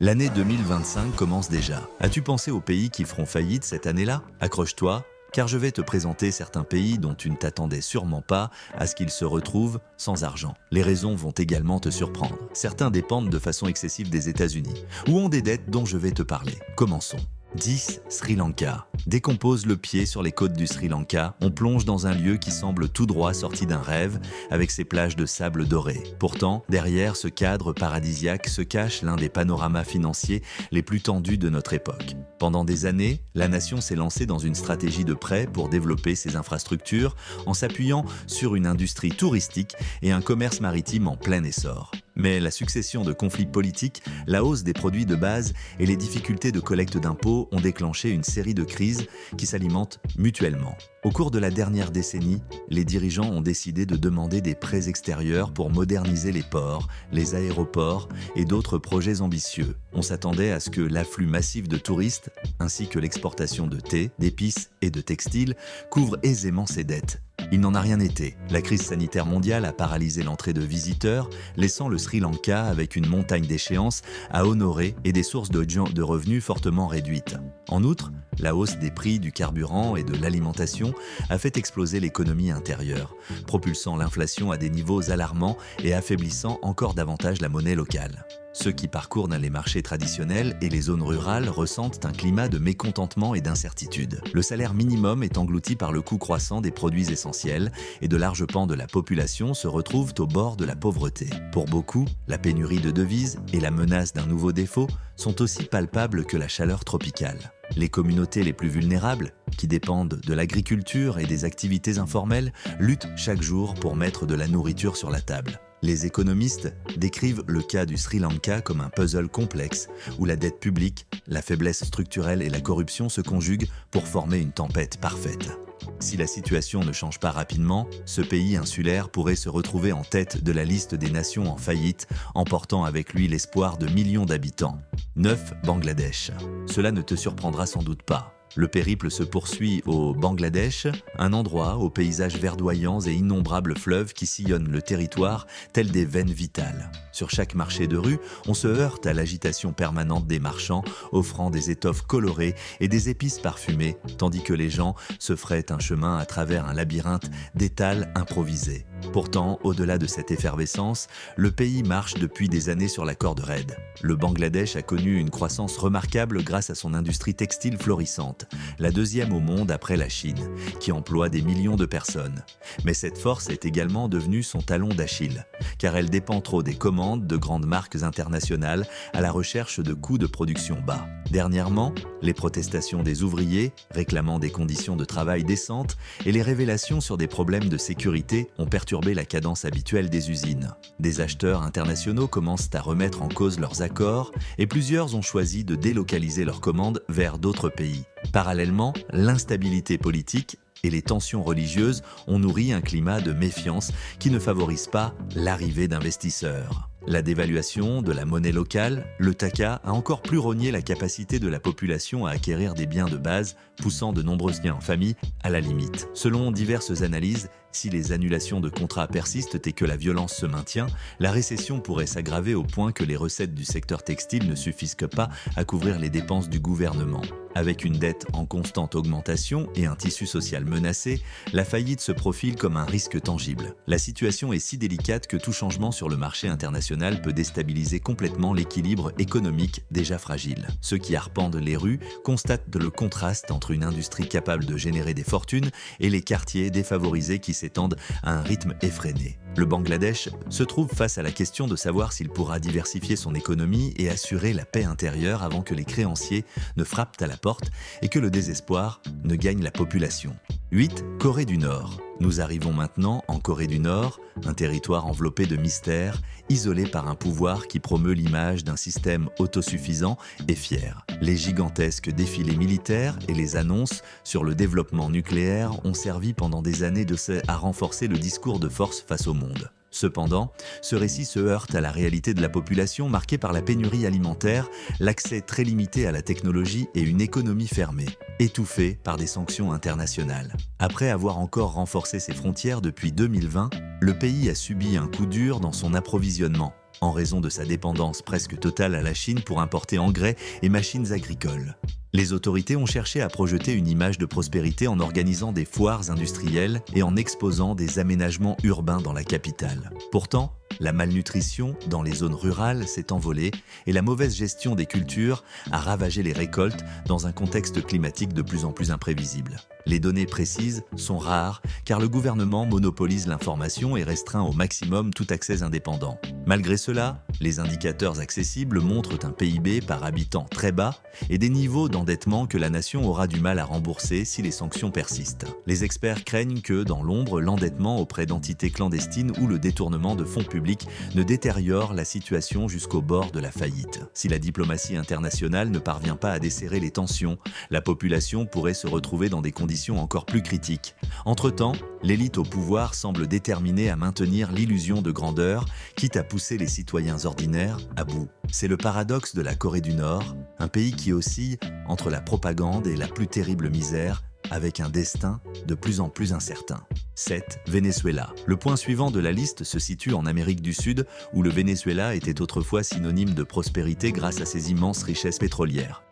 L'année 2025 commence déjà. As-tu pensé aux pays qui feront faillite cette année-là? Accroche-toi, car je vais te présenter certains pays dont tu ne t'attendais sûrement pas à ce qu'ils se retrouvent sans argent. Les raisons vont également te surprendre. Certains dépendent de façon excessive des États-Unis, ou ont des dettes dont je vais te parler. Commençons. 10. Sri Lanka. Dès qu'on pose le pied sur les côtes du Sri Lanka, on plonge dans un lieu qui semble tout droit sorti d'un rêve, avec ses plages de sable doré. Pourtant, derrière ce cadre paradisiaque se cache l'un des panoramas financiers les plus tendus de notre époque. Pendant des années, la nation s'est lancée dans une stratégie de prêt pour développer ses infrastructures en s'appuyant sur une industrie touristique et un commerce maritime en plein essor. Mais la succession de conflits politiques, la hausse des produits de base et les difficultés de collecte d'impôts ont déclenché une série de crises qui s'alimentent mutuellement. Au cours de la dernière décennie, les dirigeants ont décidé de demander des prêts extérieurs pour moderniser les ports, les aéroports et d'autres projets ambitieux. On s'attendait à ce que l'afflux massif de touristes, ainsi que l'exportation de thé, d'épices et de textiles, couvre aisément ces dettes. Il n'en a rien été. La crise sanitaire mondiale a paralysé l'entrée de visiteurs, laissant le Sri Lanka avec une montagne d'échéances à honorer et des sources de revenus fortement réduites. En outre, la hausse des prix du carburant et de l'alimentation a fait exploser l'économie intérieure, propulsant l'inflation à des niveaux alarmants et affaiblissant encore davantage la monnaie locale. Ceux qui parcourent les marchés traditionnels et les zones rurales ressentent un climat de mécontentement et d'incertitude. Le salaire minimum est englouti par le coût croissant des produits essentiels et de larges pans de la population se retrouvent au bord de la pauvreté. Pour beaucoup, la pénurie de devises et la menace d'un nouveau défaut sont aussi palpables que la chaleur tropicale. Les communautés les plus vulnérables, qui dépendent de l'agriculture et des activités informelles, luttent chaque jour pour mettre de la nourriture sur la table. Les économistes décrivent le cas du Sri Lanka comme un puzzle complexe où la dette publique, la faiblesse structurelle et la corruption se conjuguent pour former une tempête parfaite. Si la situation ne change pas rapidement, ce pays insulaire pourrait se retrouver en tête de la liste des nations en faillite, emportant avec lui l'espoir de millions d'habitants. 9. Bangladesh. Cela ne te surprendra sans doute pas. Le périple se poursuit au Bangladesh, un endroit aux paysages verdoyants et innombrables fleuves qui sillonnent le territoire tels des veines vitales. Sur chaque marché de rue, on se heurte à l'agitation permanente des marchands, offrant des étoffes colorées et des épices parfumées, tandis que les gens se fraient un chemin à travers un labyrinthe d'étals improvisés. Pourtant, au-delà de cette effervescence, le pays marche depuis des années sur la corde raide. Le Bangladesh a connu une croissance remarquable grâce à son industrie textile florissante, la deuxième au monde après la Chine, qui emploie des millions de personnes. Mais cette force est également devenue son talon d'Achille, car elle dépend trop des commandes de grandes marques internationales à la recherche de coûts de production bas. Dernièrement, les protestations des ouvriers, réclamant des conditions de travail décentes, et les révélations sur des problèmes de sécurité ont perturbé la cadence habituelle des usines. Des acheteurs internationaux commencent à remettre en cause leurs accords et plusieurs ont choisi de délocaliser leurs commandes vers d'autres pays. Parallèlement, l'instabilité politique et les tensions religieuses ont nourri un climat de méfiance qui ne favorise pas l'arrivée d'investisseurs. La dévaluation de la monnaie locale, le taka, a encore plus rogné la capacité de la population à acquérir des biens de base, poussant de nombreux liens en famille à la limite. Selon diverses analyses, si les annulations de contrats persistent et que la violence se maintient, la récession pourrait s'aggraver au point que les recettes du secteur textile ne suffisent pas à couvrir les dépenses du gouvernement. Avec une dette en constante augmentation et un tissu social menacé, la faillite se profile comme un risque tangible. La situation est si délicate que tout changement sur le marché international peut déstabiliser complètement l'équilibre économique déjà fragile. Ceux qui arpentent les rues constatent le contraste entre une industrie capable de générer des fortunes et les quartiers défavorisés qui s'étendent à un rythme effréné. Le Bangladesh se trouve face à la question de savoir s'il pourra diversifier son économie et assurer la paix intérieure avant que les créanciers ne frappent à la porte et que le désespoir ne gagne la population. 8. Corée du Nord. Nous arrivons maintenant en Corée du Nord, un territoire enveloppé de mystères, isolé par un pouvoir qui promeut l'image d'un système autosuffisant et fier. Les gigantesques défilés militaires et les annonces sur le développement nucléaire ont servi pendant des années à renforcer le discours de force face au monde. Cependant, ce récit se heurte à la réalité de la population marquée par la pénurie alimentaire, l'accès très limité à la technologie et une économie fermée, étouffée par des sanctions internationales. Après avoir encore renforcé ses frontières depuis 2020, le pays a subi un coup dur dans son approvisionnement. en raison de sa dépendance presque totale à la Chine pour importer engrais et machines agricoles. Les autorités ont cherché à projeter une image de prospérité en organisant des foires industrielles et en exposant des aménagements urbains dans la capitale. Pourtant, la malnutrition dans les zones rurales s'est envolée et la mauvaise gestion des cultures a ravagé les récoltes dans un contexte climatique de plus en plus imprévisible. Les données précises sont rares car le gouvernement monopolise l'information et restreint au maximum tout accès indépendant. Malgré cela, les indicateurs accessibles montrent un PIB par habitant très bas et des niveaux d'endettement que la nation aura du mal à rembourser si les sanctions persistent. Les experts craignent que, dans l'ombre, l'endettement auprès d'entités clandestines ou le détournement de fonds publics ne détériore la situation jusqu'au bord de la faillite. Si la diplomatie internationale ne parvient pas à desserrer les tensions, la population pourrait se retrouver dans des conditions encore plus critiques. Entre-temps, l'élite au pouvoir semble déterminée à maintenir l'illusion de grandeur, quitte à pousser les citoyens ordinaires à bout. C'est le paradoxe de la Corée du Nord, un pays qui oscille entre la propagande et la plus terrible misère, avec un destin de plus en plus incertain. 7. Venezuela. Le point suivant de la liste se situe en Amérique du Sud, où le Venezuela était autrefois synonyme de prospérité grâce à ses immenses richesses pétrolières.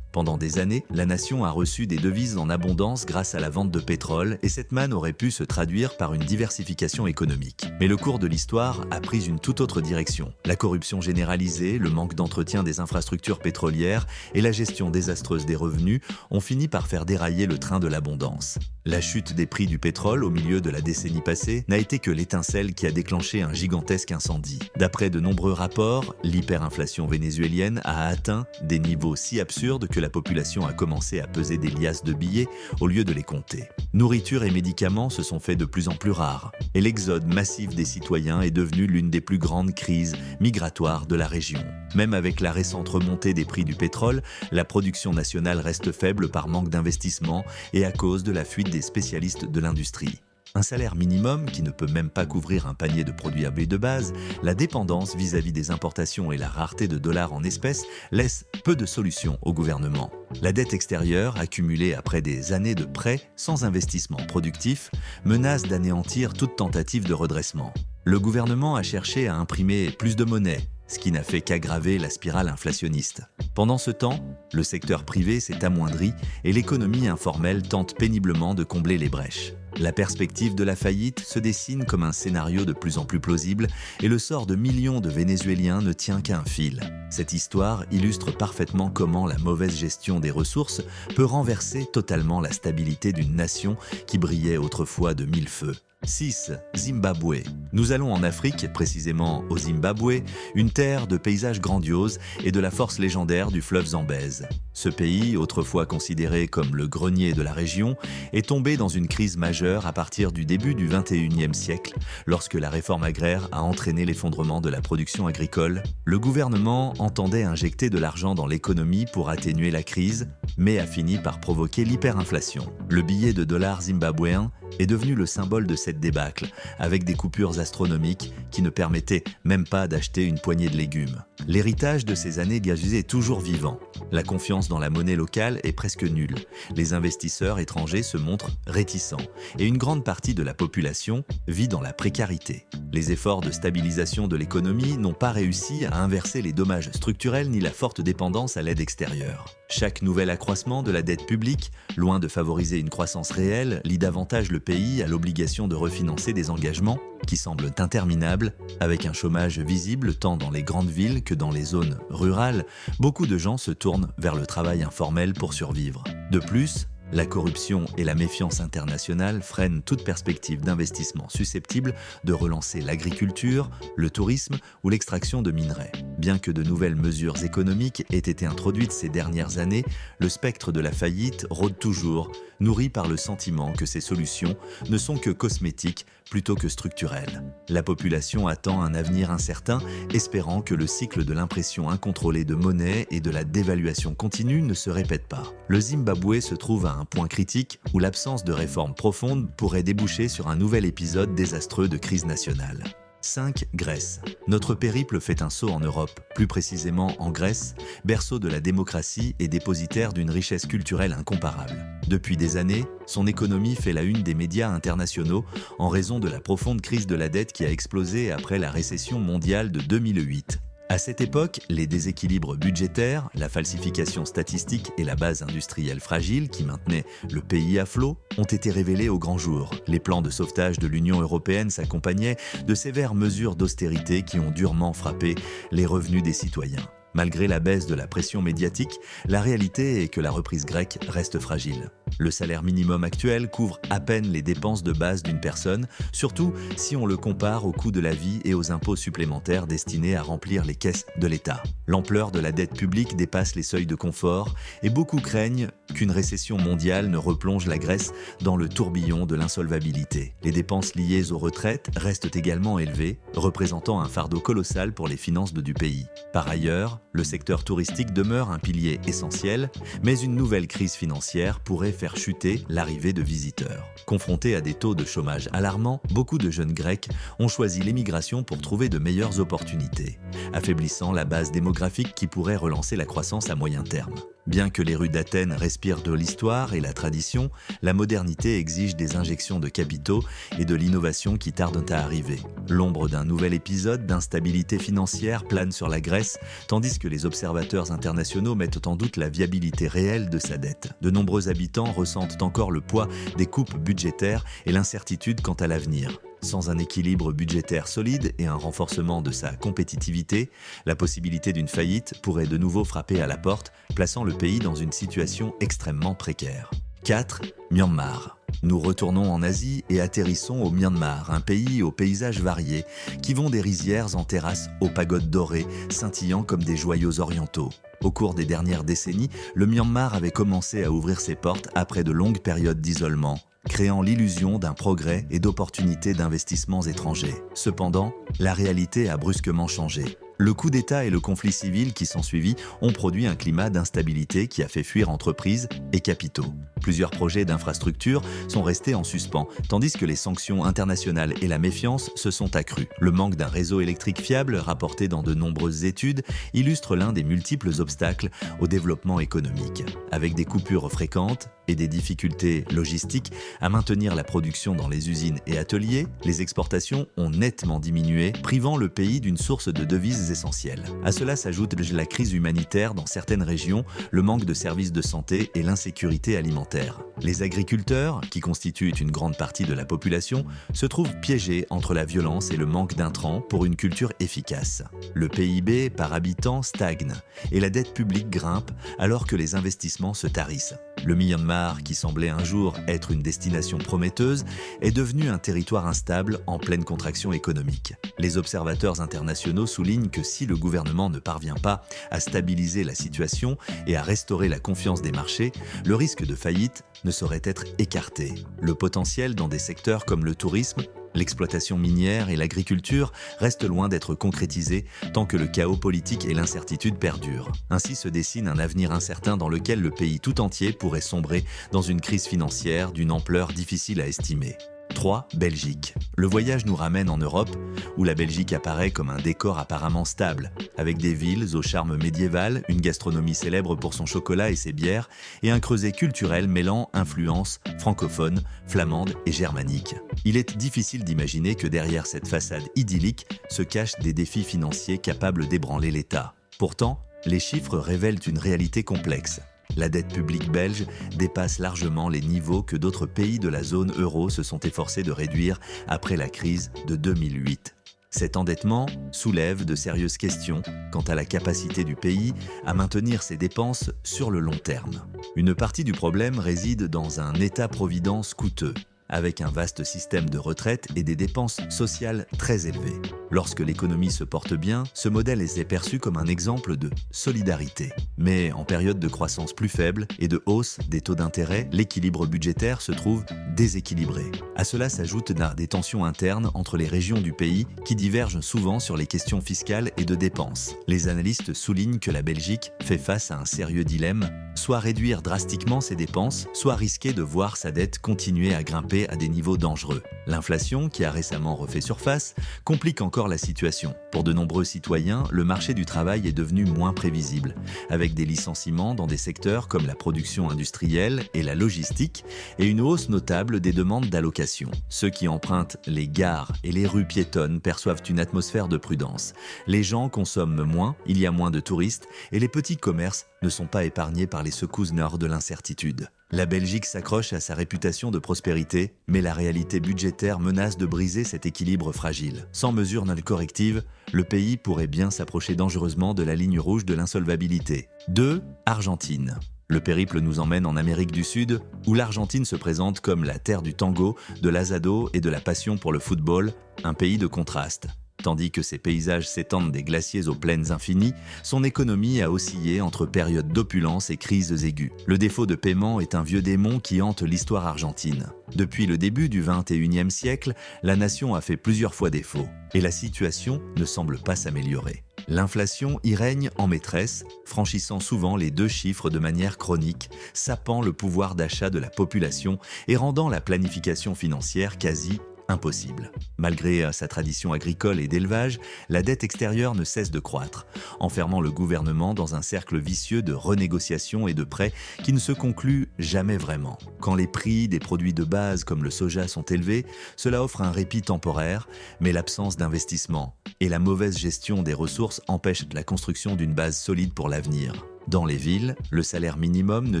Pendant des années, la nation a reçu des devises en abondance grâce à la vente de pétrole et cette manne aurait pu se traduire par une diversification économique. Mais le cours de l'histoire a pris une toute autre direction. La corruption généralisée, le manque d'entretien des infrastructures pétrolières et la gestion désastreuse des revenus ont fini par faire dérailler le train de l'abondance. La chute des prix du pétrole au milieu de la décennie passée n'a été que l'étincelle qui a déclenché un gigantesque incendie. D'après de nombreux rapports, l'hyperinflation vénézuélienne a atteint des niveaux si absurdes que la population a commencé à peser des liasses de billets au lieu de les compter. Nourriture et médicaments se sont faits de plus en plus rares et l'exode massif des citoyens est devenu l'une des plus grandes crises migratoires de la région. Même avec la récente remontée des prix du pétrole, la production nationale reste faible par manque d'investissement et à cause de la fuite des spécialistes de l'industrie. Un salaire minimum qui ne peut même pas couvrir un panier de produits AB de base, la dépendance vis-à-vis des importations et la rareté de dollars en espèces laissent peu de solutions au gouvernement. La dette extérieure, accumulée après des années de prêts sans investissement productif, menace d'anéantir toute tentative de redressement. Le gouvernement a cherché à imprimer plus de monnaie, ce qui n'a fait qu'aggraver la spirale inflationniste. Pendant ce temps, le secteur privé s'est amoindri et l'économie informelle tente péniblement de combler les brèches. La perspective de la faillite se dessine comme un scénario de plus en plus plausible et le sort de millions de Vénézuéliens ne tient qu'à un fil. Cette histoire illustre parfaitement comment la mauvaise gestion des ressources peut renverser totalement la stabilité d'une nation qui brillait autrefois de mille feux. 6. Zimbabwe. Nous allons en Afrique, précisément au Zimbabwe, une terre de paysages grandioses et de la force légendaire du fleuve Zambèze. Ce pays, autrefois considéré comme le grenier de la région, est tombé dans une crise majeure à partir du début du XXIe siècle, lorsque la réforme agraire a entraîné l'effondrement de la production agricole. Le gouvernement entendait injecter de l'argent dans l'économie pour atténuer la crise, mais a fini par provoquer l'hyperinflation. Le billet de dollar zimbabwéen est devenu le symbole de cette débâcle, avec des coupures astronomiques qui ne permettaient même pas d'acheter une poignée de légumes. L'héritage de ces années gazeuses est toujours vivant. La confiance dans la monnaie locale est presque nulle. Les investisseurs étrangers se montrent réticents et une grande partie de la population vit dans la précarité. Les efforts de stabilisation de l'économie n'ont pas réussi à inverser les dommages structurels ni la forte dépendance à l'aide extérieure. Chaque nouvel accroissement de la dette publique, loin de favoriser une croissance réelle, lie davantage le pays à l'obligation de refinancer des engagements qui semblent interminables. Avec un chômage visible tant dans les grandes villes que dans les zones rurales, beaucoup de gens se tournent vers le travail informel pour survivre. De plus, la corruption et la méfiance internationale freinent toute perspective d'investissement susceptible de relancer l'agriculture, le tourisme ou l'extraction de minerais. Bien que de nouvelles mesures économiques aient été introduites ces dernières années, le spectre de la faillite rôde toujours, nourri par le sentiment que ces solutions ne sont que cosmétiques plutôt que structurelles. La population attend un avenir incertain, espérant que le cycle de l'impression incontrôlée de monnaie et de la dévaluation continue ne se répète pas. Le Zimbabwe se trouve à un point critique où l'absence de réformes profondes pourrait déboucher sur un nouvel épisode désastreux de crise nationale. 5. Grèce. Notre périple fait un saut en Europe, plus précisément en Grèce, berceau de la démocratie et dépositaire d'une richesse culturelle incomparable. Depuis des années, son économie fait la une des médias internationaux en raison de la profonde crise de la dette qui a explosé après la récession mondiale de 2008. À cette époque, les déséquilibres budgétaires, la falsification statistique et la base industrielle fragile qui maintenaient le pays à flot ont été révélés au grand jour. Les plans de sauvetage de l'Union européenne s'accompagnaient de sévères mesures d'austérité qui ont durement frappé les revenus des citoyens. Malgré la baisse de la pression médiatique, la réalité est que la reprise grecque reste fragile. Le salaire minimum actuel couvre à peine les dépenses de base d'une personne, surtout si on le compare au coût de la vie et aux impôts supplémentaires destinés à remplir les caisses de l'État. L'ampleur de la dette publique dépasse les seuils de confort et beaucoup craignent qu'une récession mondiale ne replonge la Grèce dans le tourbillon de l'insolvabilité. Les dépenses liées aux retraites restent également élevées, représentant un fardeau colossal pour les finances du pays. Par ailleurs, le secteur touristique demeure un pilier essentiel, mais une nouvelle crise financière pourrait faire chuter l'arrivée de visiteurs. Confrontés à des taux de chômage alarmants, beaucoup de jeunes Grecs ont choisi l'émigration pour trouver de meilleures opportunités, affaiblissant la base démographique qui pourrait relancer la croissance à moyen terme. Bien que les rues d'Athènes respirent de l'histoire et la tradition, la modernité exige des injections de capitaux et de l'innovation qui tardent à arriver. L'ombre d'un nouvel épisode d'instabilité financière plane sur la Grèce, tandis que les observateurs internationaux mettent en doute la viabilité réelle de sa dette. De nombreux habitants ressentent encore le poids des coupes budgétaires et l'incertitude quant à l'avenir. Sans un équilibre budgétaire solide et un renforcement de sa compétitivité, la possibilité d'une faillite pourrait de nouveau frapper à la porte, plaçant le pays dans une situation extrêmement précaire. 4. Myanmar. Nous retournons en Asie et atterrissons au Myanmar, un pays aux paysages variés, qui vont des rizières en terrasses aux pagodes dorées, scintillant comme des joyaux orientaux. Au cours des dernières décennies, le Myanmar avait commencé à ouvrir ses portes après de longues périodes d'isolement, créant l'illusion d'un progrès et d'opportunités d'investissements étrangers. Cependant, la réalité a brusquement changé. Le coup d'État et le conflit civil qui s'ensuivit ont produit un climat d'instabilité qui a fait fuir entreprises et capitaux. Plusieurs projets d'infrastructures sont restés en suspens, tandis que les sanctions internationales et la méfiance se sont accrues. Le manque d'un réseau électrique fiable, rapporté dans de nombreuses études, illustre l'un des multiples obstacles au développement économique. Avec des coupures fréquentes et des difficultés logistiques à maintenir la production dans les usines et ateliers, les exportations ont nettement diminué, privant le pays d'une source de devises essentielle. À cela s'ajoute la crise humanitaire dans certaines régions, le manque de services de santé et l'insécurité alimentaire. Les agriculteurs, qui constituent une grande partie de la population, se trouvent piégés entre la violence et le manque d'intrants pour une culture efficace. Le PIB par habitant stagne et la dette publique grimpe alors que les investissements se tarissent. Le Myanmar, qui semblait un jour être une destination prometteuse, est devenu un territoire instable en pleine contraction économique. Les observateurs internationaux soulignent que si le gouvernement ne parvient pas à stabiliser la situation et à restaurer la confiance des marchés, le risque de faillite ne saurait être écarté. Le potentiel dans des secteurs comme le tourisme, l'exploitation minière et l'agriculture restent loin d'être concrétisés tant que le chaos politique et l'incertitude perdurent. Ainsi se dessine un avenir incertain dans lequel le pays tout entier pourrait sombrer dans une crise financière d'une ampleur difficile à estimer. 3. Belgique. Le voyage nous ramène en Europe, où la Belgique apparaît comme un décor apparemment stable, avec des villes au charme médiéval, une gastronomie célèbre pour son chocolat et ses bières, et un creuset culturel mêlant influences francophones, flamandes et germaniques. Il est difficile d'imaginer que derrière cette façade idyllique se cachent des défis financiers capables d'ébranler l'État. Pourtant, les chiffres révèlent une réalité complexe. La dette publique belge dépasse largement les niveaux que d'autres pays de la zone euro se sont efforcés de réduire après la crise de 2008. Cet endettement soulève de sérieuses questions quant à la capacité du pays à maintenir ses dépenses sur le long terme. Une partie du problème réside dans un État-providence coûteux, avec un vaste système de retraite et des dépenses sociales très élevées. Lorsque l'économie se porte bien, ce modèle est perçu comme un exemple de solidarité. Mais en période de croissance plus faible et de hausse des taux d'intérêt, l'équilibre budgétaire se trouve déséquilibré. À cela s'ajoutent des tensions internes entre les régions du pays qui divergent souvent sur les questions fiscales et de dépenses. Les analystes soulignent que la Belgique fait face à un sérieux dilemme soit réduire drastiquement ses dépenses, soit risquer de voir sa dette continuer à grimper à des niveaux dangereux. L'inflation, qui a récemment refait surface, complique encore la situation. Pour de nombreux citoyens, le marché du travail est devenu moins prévisible, avec des licenciements dans des secteurs comme la production industrielle et la logistique, et une hausse notable des demandes d'allocation. Ceux qui empruntent les gares et les rues piétonnes perçoivent une atmosphère de prudence. Les gens consomment moins, il y a moins de touristes, et les petits commerces ne sont pas épargnés par les secousses nord de l'incertitude. La Belgique s'accroche à sa réputation de prospérité, mais la réalité budgétaire menace de briser cet équilibre fragile. Sans mesures non correctives, le pays pourrait bien s'approcher dangereusement de la ligne rouge de l'insolvabilité. 2. Argentine. Le périple nous emmène en Amérique du Sud, où l'Argentine se présente comme la terre du tango, de l'asado et de la passion pour le football, un pays de contrastes. Tandis que ses paysages s'étendent des glaciers aux plaines infinies, son économie a oscillé entre périodes d'opulence et crises aiguës. Le défaut de paiement est un vieux démon qui hante l'histoire argentine. Depuis le début du XXIe siècle, la nation a fait plusieurs fois défaut, et la situation ne semble pas s'améliorer. L'inflation y règne en maîtresse, franchissant souvent les 2 chiffres de manière chronique, sapant le pouvoir d'achat de la population et rendant la planification financière quasi impossible. Malgré sa tradition agricole et d'élevage, la dette extérieure ne cesse de croître, enfermant le gouvernement dans un cercle vicieux de renégociations et de prêts qui ne se concluent jamais vraiment. Quand les prix des produits de base comme le soja sont élevés, cela offre un répit temporaire, mais l'absence d'investissement et la mauvaise gestion des ressources empêchent la construction d'une base solide pour l'avenir. Dans les villes, le salaire minimum ne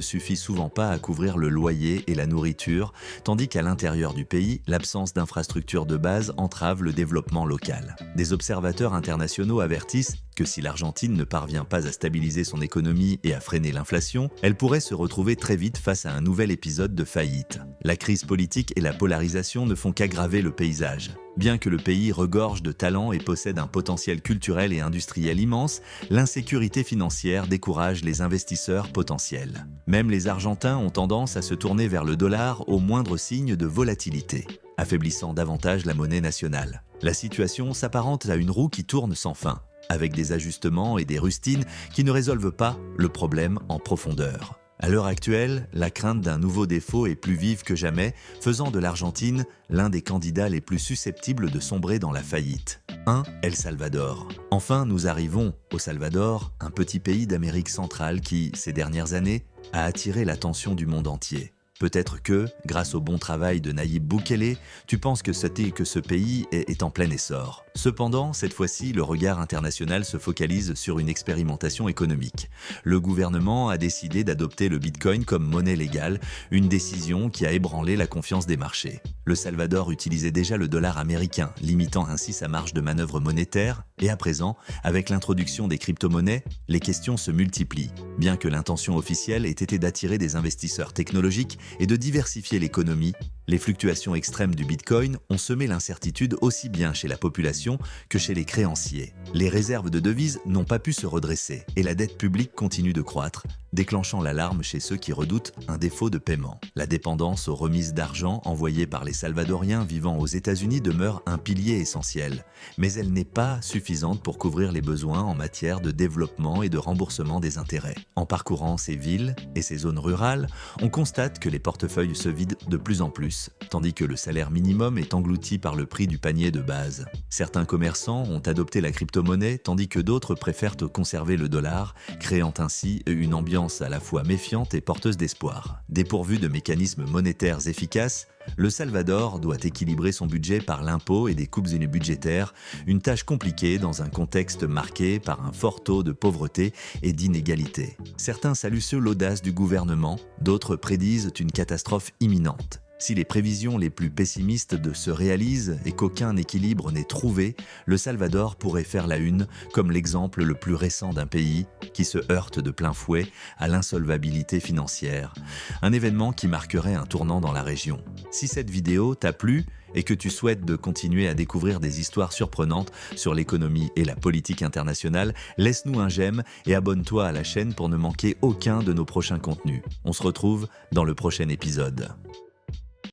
suffit souvent pas à couvrir le loyer et la nourriture, tandis qu'à l'intérieur du pays, l'absence d'infrastructures de base entrave le développement local. Des observateurs internationaux avertissent que si l'Argentine ne parvient pas à stabiliser son économie et à freiner l'inflation, elle pourrait se retrouver très vite face à un nouvel épisode de faillite. La crise politique et la polarisation ne font qu'aggraver le paysage. Bien que le pays regorge de talents et possède un potentiel culturel et industriel immense, l'insécurité financière décourage les investisseurs potentiels. Même les Argentins ont tendance à se tourner vers le dollar au moindre signe de volatilité, affaiblissant davantage la monnaie nationale. La situation s'apparente à une roue qui tourne sans fin, avec des ajustements et des rustines qui ne résolvent pas le problème en profondeur. À l'heure actuelle, la crainte d'un nouveau défaut est plus vive que jamais, faisant de l'Argentine l'un des candidats les plus susceptibles de sombrer dans la faillite. 1. El Salvador. Enfin, nous arrivons au Salvador, un petit pays d'Amérique centrale qui, ces dernières années, a attiré l'attention du monde entier. Peut-être que, grâce au bon travail de Nayib Bukele, tu penses que ce pays est en plein essor. Cependant, cette fois-ci, le regard international se focalise sur une expérimentation économique. Le gouvernement a décidé d'adopter le Bitcoin comme monnaie légale, une décision qui a ébranlé la confiance des marchés. Le Salvador utilisait déjà le dollar américain, limitant ainsi sa marge de manœuvre monétaire, et à présent, avec l'introduction des crypto-monnaies, les questions se multiplient. Bien que l'intention officielle ait été d'attirer des investisseurs technologiques et de diversifier l'économie, les fluctuations extrêmes du Bitcoin ont semé l'incertitude aussi bien chez la population que chez les créanciers. Les réserves de devises n'ont pas pu se redresser et la dette publique continue de croître, déclenchant l'alarme chez ceux qui redoutent un défaut de paiement. La dépendance aux remises d'argent envoyées par les Salvadoriens vivant aux États-Unis demeure un pilier essentiel, mais elle n'est pas suffisante pour couvrir les besoins en matière de développement et de remboursement des intérêts. En parcourant ces villes et ces zones rurales, on constate que les portefeuilles se vident de plus en plus, tandis que le salaire minimum est englouti par le prix du panier de base. Certains commerçants ont adopté la crypto-monnaie, tandis que d'autres préfèrent conserver le dollar, créant ainsi une ambiance à la fois méfiante et porteuse d'espoir. Dépourvu de mécanismes monétaires efficaces, le Salvador doit équilibrer son budget par l'impôt et des coupes budgétaires, une tâche compliquée dans un contexte marqué par un fort taux de pauvreté et d'inégalité. Certains saluent l'audace du gouvernement, d'autres prédisent une catastrophe imminente. Si les prévisions les plus pessimistes se réalisent et qu'aucun équilibre n'est trouvé, le Salvador pourrait faire la une comme l'exemple le plus récent d'un pays qui se heurte de plein fouet à l'insolvabilité financière, un événement qui marquerait un tournant dans la région. Si cette vidéo t'a plu et que tu souhaites de continuer à découvrir des histoires surprenantes sur l'économie et la politique internationale, laisse-nous un j'aime et abonne-toi à la chaîne pour ne manquer aucun de nos prochains contenus. On se retrouve dans le prochain épisode.